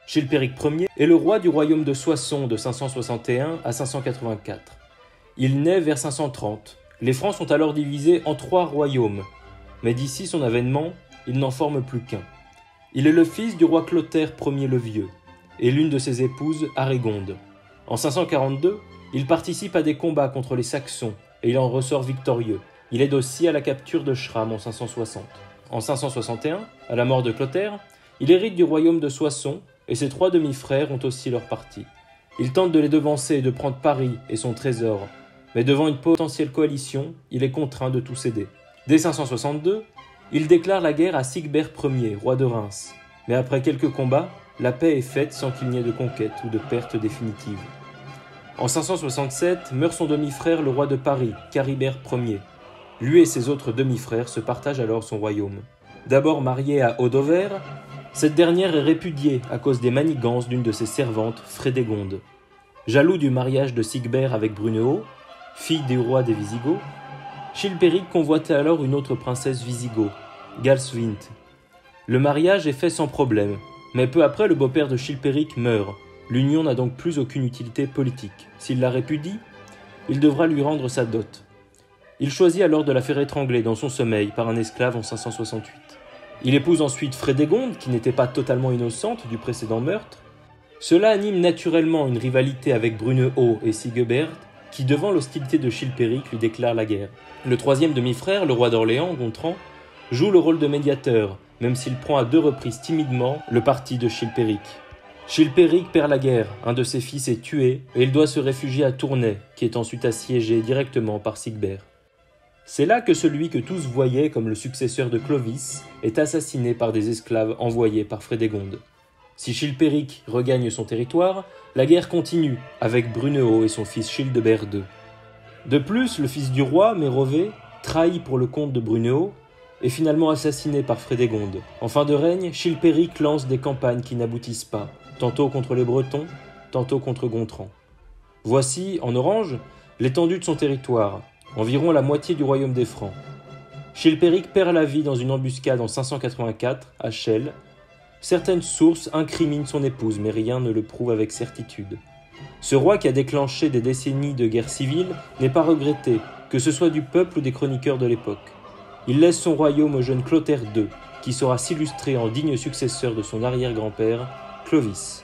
Chilpéric Ier est le roi du royaume de Soissons de 561 à 584. Il naît vers 530. Les Francs sont alors divisés en 3 royaumes, mais d'ici son avènement, il n'en forme plus qu'un. Il est le fils du roi Clotaire Ier le Vieux et l'une de ses épouses, Arégonde. En 542, il participe à des combats contre les Saxons et il en ressort victorieux. Il aide aussi à la capture de Schramm en 560. En 561, à la mort de Clotaire, il hérite du royaume de Soissons et ses 3 demi-frères ont aussi leur parti. Il tente de les devancer et de prendre Paris et son trésor, mais devant une potentielle coalition, il est contraint de tout céder. Dès 562, il déclare la guerre à Sigebert Ier, roi de Reims, mais après quelques combats, la paix est faite sans qu'il n'y ait de conquête ou de perte définitive. En 567, meurt son demi-frère le roi de Paris, Caribert Ier. Lui et ses autres demi-frères se partagent alors son royaume. D'abord mariée à Audover, cette dernière est répudiée à cause des manigances d'une de ses servantes, Frédégonde. Jaloux du mariage de Sigebert avec Brunehaut, fille du roi des Visigoths, Chilpéric convoitait alors une autre princesse Visigoth, Galswinthe. Le mariage est fait sans problème, mais peu après le beau-père de Chilpéric meurt. L'union n'a donc plus aucune utilité politique. S'il la répudie, il devra lui rendre sa dot. Il choisit alors de la faire étrangler dans son sommeil par un esclave en 568. Il épouse ensuite Frédégonde, qui n'était pas totalement innocente du précédent meurtre. Cela anime naturellement une rivalité avec Brunehaut et Sigebert, qui devant l'hostilité de Chilpéric lui déclare la guerre. Le troisième demi-frère, le roi d'Orléans, Gontran, joue le rôle de médiateur, même s'il prend à 2 reprises timidement le parti de Chilpéric. Chilpéric perd la guerre, un de ses fils est tué, et il doit se réfugier à Tournai, qui est ensuite assiégé directement par Sigebert. C'est là que celui que tous voyaient comme le successeur de Clovis est assassiné par des esclaves envoyés par Frédégonde. Si Chilpéric regagne son territoire, la guerre continue avec Brunehaut et son fils Childebert II. De plus, le fils du roi, Mérové, trahi pour le compte de Brunehaut, est finalement assassiné par Frédégonde. En fin de règne, Chilpéric lance des campagnes qui n'aboutissent pas, tantôt contre les Bretons, tantôt contre Gontran. Voici, en orange, l'étendue de son territoire, environ la moitié du royaume des Francs. Chilpéric perd la vie dans une embuscade en 584 à Chelles. Certaines sources incriminent son épouse, mais rien ne le prouve avec certitude. Ce roi qui a déclenché des décennies de guerre civile n'est pas regretté, que ce soit du peuple ou des chroniqueurs de l'époque. Il laisse son royaume au jeune Clotaire II, qui saura s'illustrer en digne successeur de son arrière-grand-père, Clovis.